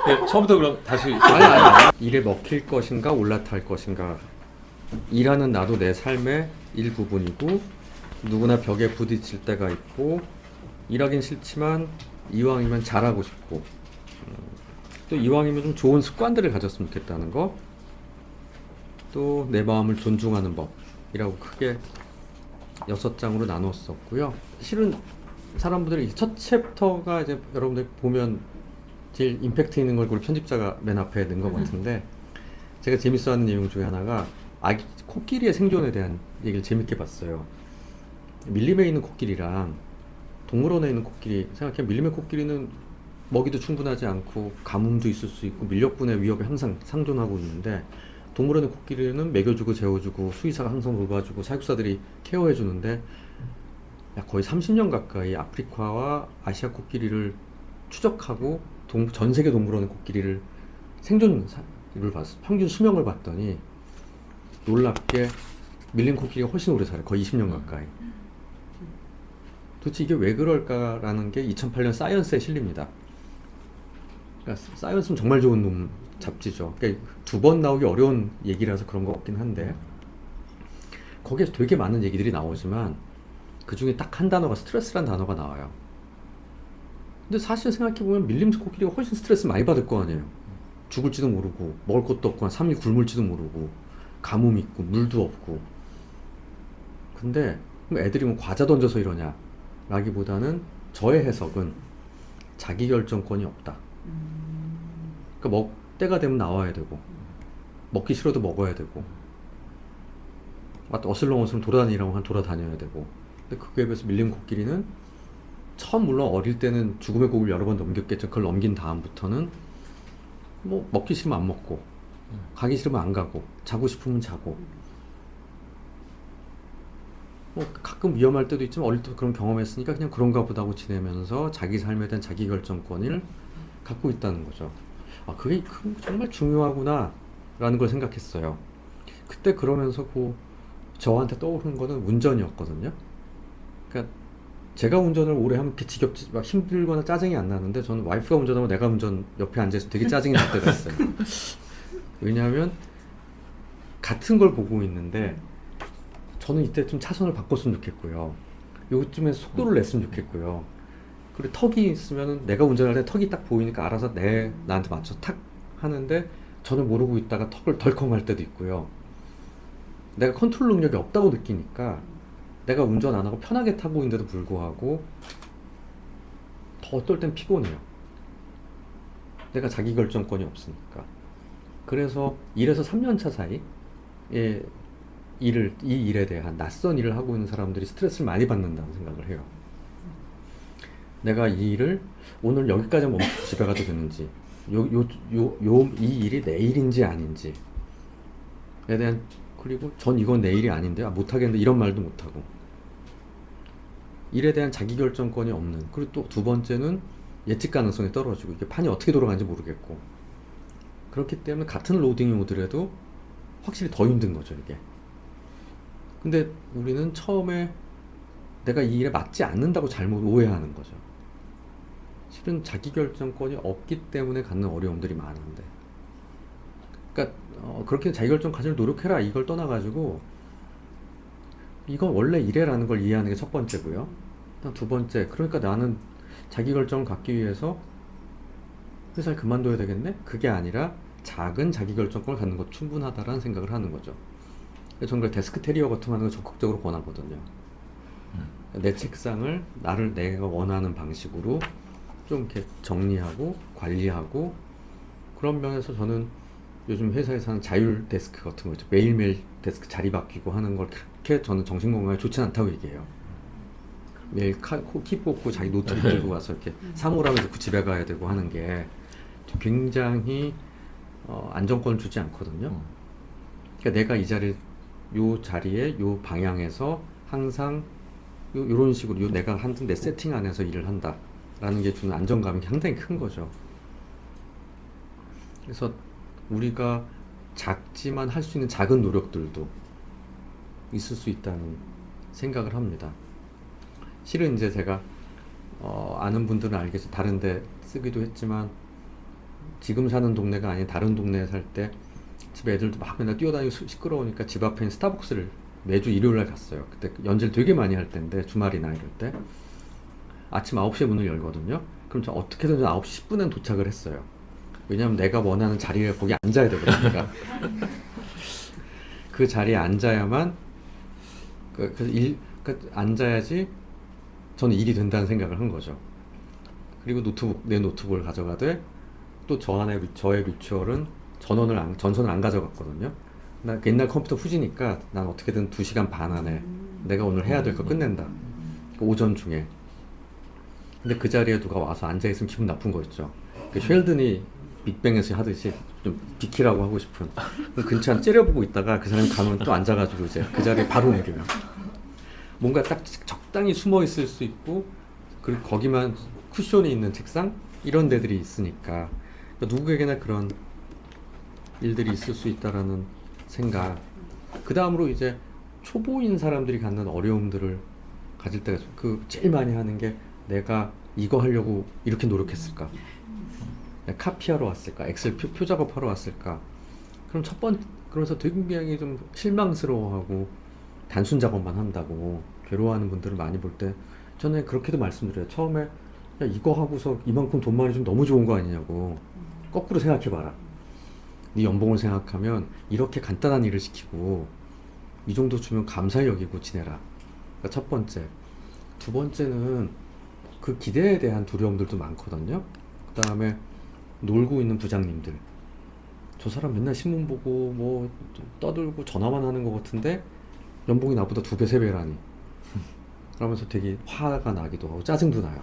네, 처음부터 그럼 다시. 아니. 일에 먹힐 것인가 올라탈 것인가. 일하는 나도 내 삶의 일부분이고 누구나 벽에 부딪힐 때가 있고 일하긴 싫지만 이왕이면 잘하고 싶고 또 이왕이면 좀 좋은 습관들을 가졌으면 좋겠다는 거, 또 내 마음을 존중하는 법이라고 크게 6장으로 나눴었고요. 실은 사람들이 첫 챕터가 이제 여러분들 보면 제일 임팩트 있는 걸 우리 편집자가 맨 앞에 넣은 것 같은데, 제가 재밌어하는 내용 중에 하나가 아기 코끼리의 생존에 대한 얘기를 재밌게 봤어요. 밀림에 있는 코끼리랑 동물원에 있는 코끼리 생각해. 밀림의 코끼리는 먹이도 충분하지 않고 가뭄도 있을 수 있고 밀렵군의 위협에 항상 상존하고 있는데, 동물원의 코끼리는 먹여주고 재워주고 수의사가 항상 돌봐주고 사육사들이 케어해주는데, 거의 30년 가까이 아프리카와 아시아 코끼리를 추적하고 전 세계 동물원의 코끼리를 생존을 봤어. 평균 수명을 봤더니 놀랍게 밀림 코끼리가 훨씬 오래 살아요. 거의 20년 가까이. 도대체 이게 왜 그럴까라는 게 2008년 사이언스에 실립니다. 그러니까 사이언스는 정말 좋은 놈 잡지죠. 그러니까 두 번 나오기 어려운 얘기라서 그런 것 같긴 한데, 거기에서 되게 많은 얘기들이 나오지만 그 중에 딱 한 단어가 스트레스란 단어가 나와요. 근데 사실 생각해보면 밀림 코끼리가 훨씬 스트레스 많이 받을 거 아니에요. 죽을지도 모르고 먹을 것도 없고 한 3일 굶을지도 모르고 가뭄 있고 물도 없고. 근데 애들이 뭐 과자 던져서 이러냐 라기보다는 저의 해석은 자기결정권이 없다. 그러니까 때가 되면 나와야 되고 먹기 싫어도 먹어야 되고 어슬렁어슬렁 돌아다니라고 돌아다녀야 되고. 근데 그거에 비해서 밀림 코끼리는 처음 물론 어릴 때는 죽음의 곡을 여러 번 넘겼겠죠. 그걸 넘긴 다음부터는 뭐 먹기 싫으면 안 먹고 가기 싫으면 안 가고 자고 싶으면 자고, 뭐 가끔 위험할 때도 있지만 어릴 때 그런 경험했으니까 그냥 그런가 보다 하고 지내면서 자기 삶에 대한 자기결정권을 갖고 있다는 거죠. 그게 정말 중요하구나 라는 걸 생각했어요. 그때 그러면서 저한테 떠오르는 거는 운전이었거든요. 그러니까 제가 운전을 오래 하면 이렇게 지겹지 막 힘들거나 짜증이 안 나는데, 저는 와이프가 운전하고 내가 운전 옆에 앉아서 되게 짜증이 날 때가 있어요. 왜냐하면 같은 걸 보고 있는데 저는 이때 좀 차선을 바꿨으면 좋겠고요, 요쯤에 속도를 냈으면 좋겠고요, 그리고 턱이 있으면 내가 운전할 때 턱이 딱 보이니까 알아서 나한테 맞춰 탁 하는데, 저는 모르고 있다가 턱을 덜컹 할 때도 있고요. 내가 컨트롤 능력이 없다고 느끼니까 내가 운전 안 하고 편하게 타고 있는데도 불구하고 더 어떨 땐 피곤해요. 내가 자기결정권이 없으니까. 그래서 1에서 3년 차 사이에 이 일에 대한 낯선 일을 하고 있는 사람들이 스트레스를 많이 받는다고 생각을 해요. 내가 이 일을 오늘 여기까지 멈추고 집에 가도 되는지, 이 일이 내 일인지 아닌지에 대한, 그리고 전 이건 내 일이 아닌데 못하겠는데 이런 말도 못하고, 일에 대한 자기결정권이 없는. 그리고 또 두 번째는 예측 가능성이 떨어지고 이게 판이 어떻게 돌아가는지 모르겠고. 그렇기 때문에 같은 로딩이 오더라도 확실히 더 힘든 거죠, 이게. 근데 우리는 처음에 내가 이 일에 맞지 않는다고 잘못 오해하는 거죠. 실은 자기결정권이 없기 때문에 갖는 어려움들이 많은데, 그러니까 그렇게 자기결정 가질 노력해라 이걸 떠나가지고, 이건 원래 이래라는 걸 이해하는 게 첫 번째고요. 두 번째, 그러니까 나는 자기결정을 갖기 위해서 회사를 그만둬야 되겠네? 그게 아니라 작은 자기결정권을 갖는 것 충분하다라는 생각을 하는 거죠. 저는 그 데스크 테리어 같은 거 하는 거 적극적으로 권하거든요. 내 책상을 내가 원하는 방식으로 좀 이렇게 정리하고 관리하고, 그런 면에서 저는 요즘 회사에서 하는 자율 데스크 같은 거 있죠. 매일매일 데스크 자리 바뀌고 하는 걸 그렇게 저는 정신건강에 좋지 않다고 얘기해요. 매일 키 뽑고 자기 노트북 들고 와서 이렇게 사물함에 넣고 집에 가야 되고 하는 게 굉장히 안정권을 주지 않거든요. 그러니까 내가 요 자리에 요 방향에서 항상 요런 식으로 내가 한든 내 세팅 안에서 일을 한다 라는 게 주는 안정감이 상당히 큰 거죠. 그래서 우리가 작지만 할 수 있는 작은 노력들도 있을 수 있다는 생각을 합니다. 실은 이제 제가 아는 분들은 알겠죠. 다른 데 쓰기도 했지만 지금 사는 동네가 아닌 다른 동네에 살 때 집에 애들도 막 맨날 뛰어다니고 시끄러우니까 집 앞에 있는 스타벅스를 매주 일요일날 갔어요. 그때 연재를 되게 많이 할 때인데 주말이나 이럴 때 아침 9시에 문을 열거든요. 그럼 저 어떻게든 9시 10분엔 도착을 했어요. 왜냐면 내가 원하는 자리에 거기 앉아야 되거든요. 그 자리에 앉아야만 앉아야지 저는 일이 된다는 생각을 한 거죠. 그리고 내 노트북을 가져가되 또 저의 리추얼은 전선을 안 가져갔거든요. 나 옛날 컴퓨터 후지니까 난 어떻게든 2시간 반 안에 내가 오늘 해야 될 거 끝낸다. 그 오전 중에. 근데 그 자리에 누가 와서 앉아있으면 기분 나쁜 거였죠. 그 쉘든이 빅뱅에서 하듯이 좀 비키라고 하고 싶은. 그 근처에 째려보고 있다가 그 사람이 가면 또 앉아가지고 이제 그 자리에 바로 옮겨요. 뭔가 딱 적당히 숨어 있을 수 있고, 그리고 거기만 쿠션이 있는 책상? 이런 데들이 있으니까. 그러니까 누구에게나 그런 일들이 있을 수 있다라는 생각. 그 다음으로 이제 초보인 사람들이 갖는 어려움들을 가질 때가 제일 많이 하는 게 내가 이거 하려고 이렇게 노력했을까? 내가 카피하러 왔을까? 엑셀 표 작업하러 왔을까? 그러면서 되게 좀 실망스러워하고 단순 작업만 한다고 괴로워하는 분들을 많이 볼 때 저는 그렇게도 말씀드려요. 처음에 야, 이거 하고서 이만큼 돈 많이 주면 너무 좋은 거 아니냐고. 거꾸로 생각해봐라. 네 연봉을 생각하면 이렇게 간단한 일을 시키고 이 정도 주면 감사히 여기고 지내라. 그러니까 첫 번째. 두 번째는 그 기대에 대한 두려움들도 많거든요. 그 다음에 놀고 있는 부장님들. 저 사람 맨날 신문 보고 뭐 떠들고 전화만 하는 것 같은데 연봉이 나보다 2배, 3배라니. 그러면서 되게 화가 나기도 하고 짜증도 나요.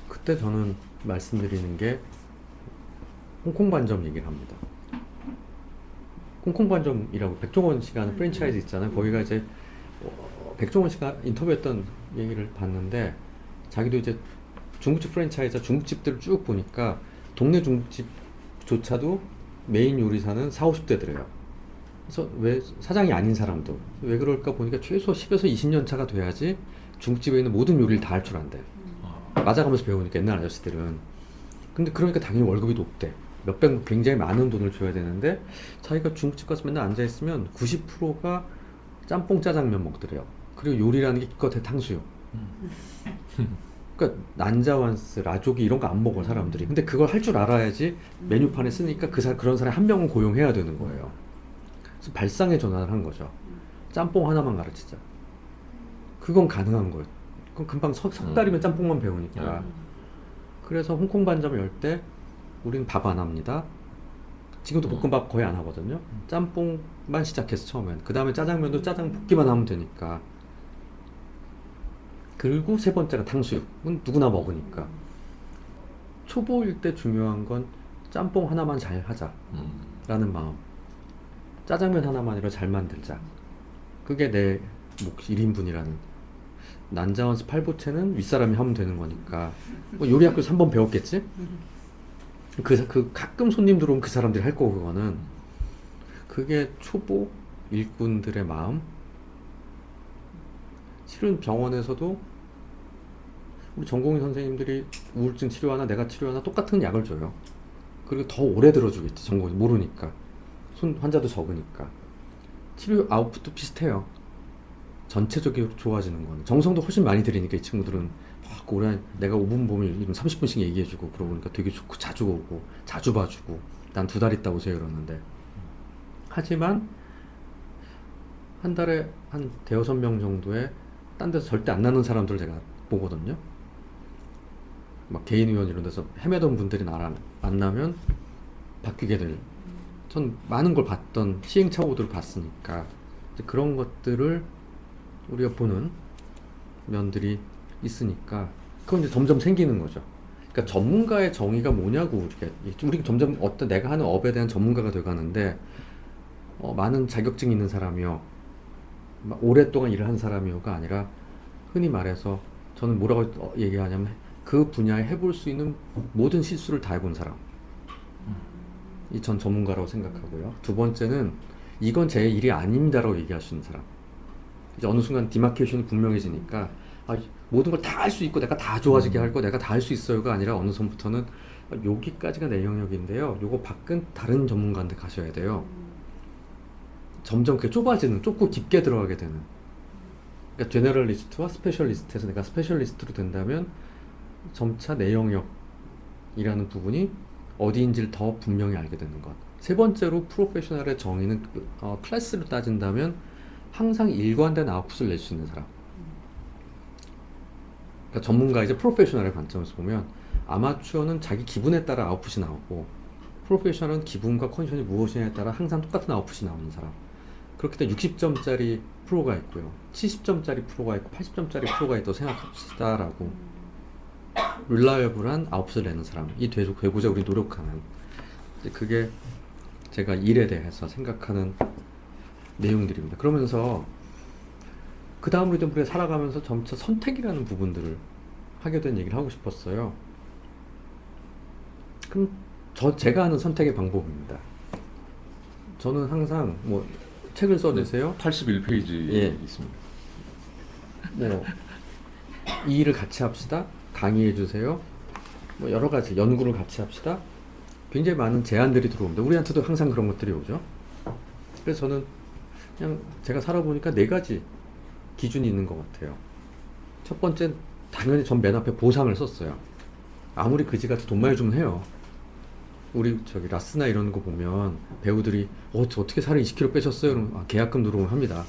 그때 저는 말씀드리는 게 홍콩 반점 얘기를 합니다. 홍콩 반점이라고 백종원 씨가 하는 프랜차이즈 있잖아요. 거기가 이제 백종원 씨가 인터뷰했던 얘기를 봤는데 자기도 이제 중국집 프랜차이즈 중국집들을 쭉 보니까 동네 중국집조차도 메인 요리사는 40, 50대더래요. 그래서 왜 사장이 아닌 사람도 왜 그럴까 보니까 최소 10에서 20년 차가 돼야지 중국집에 있는 모든 요리를 다 할 줄 안대. 맞아가면서 배우니까 옛날 아저씨들은. 근데 그러니까 당연히 월급이 높대. 몇백 굉장히 많은 돈을 줘야 되는데 자기가 중국집 가서 맨날 앉아있으면 90%가 짬뽕 짜장면 먹더래요. 그리고 요리라는 게 기껏해 탕수육. 그러니까 난자완스, 라조기 이런 거 안 먹어 사람들이. 근데 그걸 할 줄 알아야지 메뉴판에 쓰니까 그런 사람 한 명은 고용해야 되는 거예요. 그래서 발상의 전환을 한 거죠. 짬뽕 하나만 가르치자. 그건 가능한 거예요. 그럼 금방 석 달이면 짬뽕만 배우니까. 그래서 홍콩 반점을 열 때 우리는 밥 안 합니다. 지금도 볶음밥 거의 안 하거든요. 짬뽕만 시작해서 처음엔. 그 다음에 짜장면도 짜장 볶기만 하면 되니까. 그리고 세 번째가 탕수육은 누구나 먹으니까. 초보일 때 중요한 건 짬뽕 하나만 잘 하자 라는 마음. 짜장면 하나만이라 잘 만들자. 그게 내 몫 1인분이라는. 난자원스 팔보채는 윗사람이 하면 되는 거니까. 뭐 요리학교에서 1번 배웠겠지? 가끔 손님 들어오면 그 사람들이 할 거고, 그거는. 그게 초보 일꾼들의 마음. 실은 병원에서도 우리 전공의 선생님들이 우울증 치료하나 내가 치료하나 똑같은 약을 줘요. 그리고 더 오래 들어주겠지, 전공이 모르니까. 환자도 적으니까. 치료 아웃풋도 비슷해요. 전체적으로 좋아지는 거는. 정성도 훨씬 많이 들이니까 이 친구들은 막 오래, 내가 5분 보면 30분씩 얘기해주고 그러고 보니까 되게 좋고 자주 오고 자주 봐주고 난 2달 있다 오세요 이러는데. 하지만 한 달에 한 5-6명 정도의 딴 데서 절대 안 나는 사람들을 제가 보거든요. 막 개인의원 이런 데서 헤매던 분들이 나랑 만나면 바뀌게 될. 전 많은 걸 봤던 시행착오들을 봤으니까 그런 것들을 우리가 보는 면들이 있으니까 그건 이제 점점 생기는 거죠. 그러니까 전문가의 정의가 뭐냐고 우리 점점 내가 하는 업에 대한 전문가가 돼가는데 많은 자격증이 있는 사람이요, 오랫동안 일을 한 사람이요가 아니라 흔히 말해서 저는 뭐라고 얘기하냐면 그 분야에 해볼 수 있는 모든 실수를 다 해본 사람. 이 전 전문가라고 생각하고요. 두 번째는 이건 제 일이 아닙니다라고 얘기할 수 있는 사람. 이제 어느 순간 디마케이션이 분명해지니까 모든 걸 다 할 수 있고 내가 다 좋아지게 할 거 내가 다 할 수 있어요가 아니라 어느 선부터는 여기까지가 내 영역인데요. 요거 밖은 다른 전문가한테 가셔야 돼요. 점점 그게 좁고 깊게 들어가게 되는. 그러니까 제너럴리스트와 스페셜리스트에서 내가 스페셜리스트로 된다면 점차 내 영역이라는 부분이 어디인지를 더 분명히 알게 되는 것. 세 번째로 프로페셔널의 정의는 클래스로 따진다면 항상 일관된 아웃풋을 낼 수 있는 사람. 그러니까 전문가 이제 프로페셔널의 관점에서 보면 아마추어는 자기 기분에 따라 아웃풋이 나오고 프로페셔널은 기분과 컨디션이 무엇이냐에 따라 항상 똑같은 아웃풋이 나오는 사람. 그렇기 때문에 60점짜리 프로가 있고요. 70점짜리 프로가 있고 80점짜리 프로가 있다고 생각합시다라고 릴라이어블한 아웃풋을 내는 사람이 되고자 우리 노력하는 그게 제가 일에 대해서 생각하는 내용들입니다. 그러면서 그 다음으로 좀 우리가 살아가면서 점차 선택이라는 부분들을 하게 된 얘기를 하고 싶었어요. 그럼 제가 하는 선택의 방법입니다. 저는 항상 뭐 책을 써내세요. 81페이지에 예. 있습니다. 뭐 이 일을 같이 합시다. 강의해 주세요. 뭐 여러 가지 연구를 같이 합시다. 굉장히 많은 제안들이 들어옵니다. 우리한테도 항상 그런 것들이 오죠. 그래서 저는 그냥 제가 살아보니까 네 가지 기준이 있는 것 같아요. 첫 번째, 당연히 전 맨 앞에 보상을 썼어요. 아무리 그지같이 돈 많이 주면 해요. 우리 저기 라스나 이런 거 보면 배우들이 저 어떻게 살을 20kg 빼셨어요? 그러면 계약금 들어오면 합니다.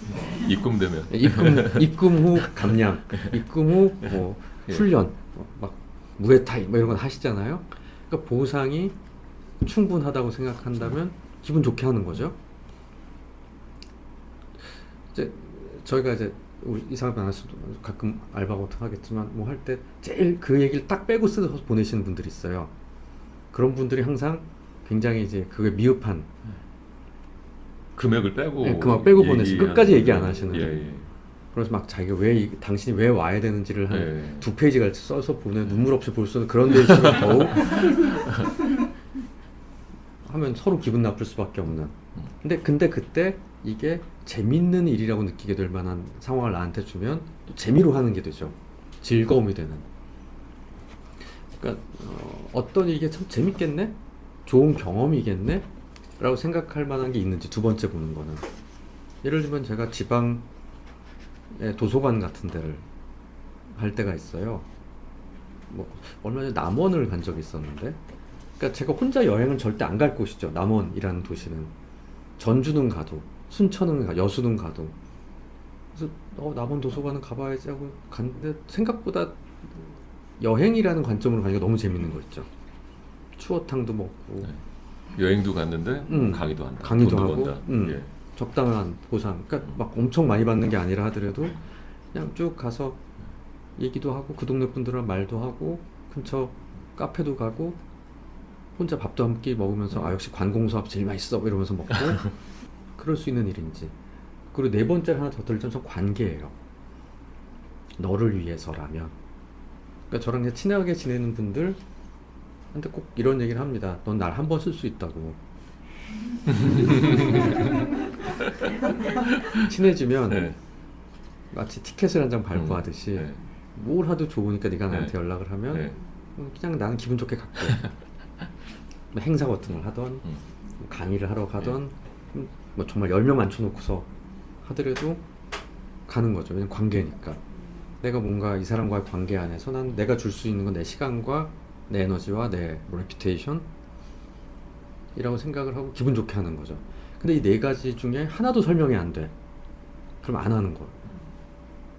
입금되면. 입금 후 감량, 입금 후 뭐 예. 훈련, 막 무에타이 뭐 이런 건 하시잖아요. 그러니까 보상이 충분하다고 생각한다면 기분 좋게 하는 거죠. 이제 저희가 이제 우리 이상한 안에서도 가끔 알바 같은 거 하겠지만 뭐 할 때 제일 그 얘기를 딱 빼고 써서 보내시는 분들이 있어요. 그런 분들이 항상 굉장히 이제 그게 미흡한 금액을 빼고. 네, 그만 빼고 보내시 끝까지 얘기 안 하시는. 예, 예. 그래서 막 자기가 당신이 왜 와야 되는지를 한 예. 2페이지가 써서 보내 눈물 없이 볼 수 있는 그런 데 있으면 더욱 하면 서로 기분 나쁠 수밖에 없는. 근데 그때 이게 재밌는 일이라고 느끼게 될 만한 상황을 나한테 주면 또 재미로 하는 게 되죠. 즐거움이 되는. 그러니까 어떤 일이 참 재밌겠네? 좋은 경험이겠네? 라고 생각할 만한 게 있는지 두 번째 보는 거는. 예를 들면 제가 지방의 도서관 같은 데를 갈 때가 있어요. 뭐 얼마 전에 남원을 간 적이 있었는데, 그러니까 제가 혼자 여행은 절대 안 갈 곳이죠. 남원이라는 도시는. 전주는 가도, 순천은 가도, 여수는 가도. 그래서 남원 도서관은 가봐야지 하고 갔는데 생각보다 여행이라는 관점으로 가니까 너무 재밌는 거 있죠. 추어탕도 먹고 여행도 갔는데 강의도 한다. 강의도 돈도 하고 번다. 예. 적당한 보상. 그러니까 막 엄청 많이 받는 게 아니라 하더라도 그냥 쭉 가서 얘기도 하고 그 동네 분들이랑 말도 하고 근처 카페도 가고 혼자 밥도 한 끼 먹으면서 역시 관공서합 제일 맛있어 이러면서 먹고 그럴 수 있는 일인지. 그리고 네 번째로 하나 더 들자면 전 관계예요. 너를 위해서라면. 그러니까 저랑 이제 친하게 지내는 분들한테 꼭 이런 얘기를 합니다. 넌 날 한 번 쓸 수 있다고. 친해지면 네. 마치 티켓을 한 장 발부하듯이 네. 뭘 하도 좋으니까 네가 나한테 네. 연락을 하면 네. 그냥 나는 기분 좋게 갈게. 뭐 행사 같은 걸 하던 뭐 강의를 하러 가던 뭐 정말 10명 앉혀놓고서 하더라도 가는 거죠. 왜냐면 관계니까. 내가 뭔가 이 사람과의 관계 안에서 난 내가 줄 수 있는 건 내 시간과 내 에너지와 내 레퓨테이션 이라고 생각을 하고 기분 좋게 하는 거죠. 근데 이 네 가지 중에 하나도 설명이 안 돼. 그럼 안 하는 거예요.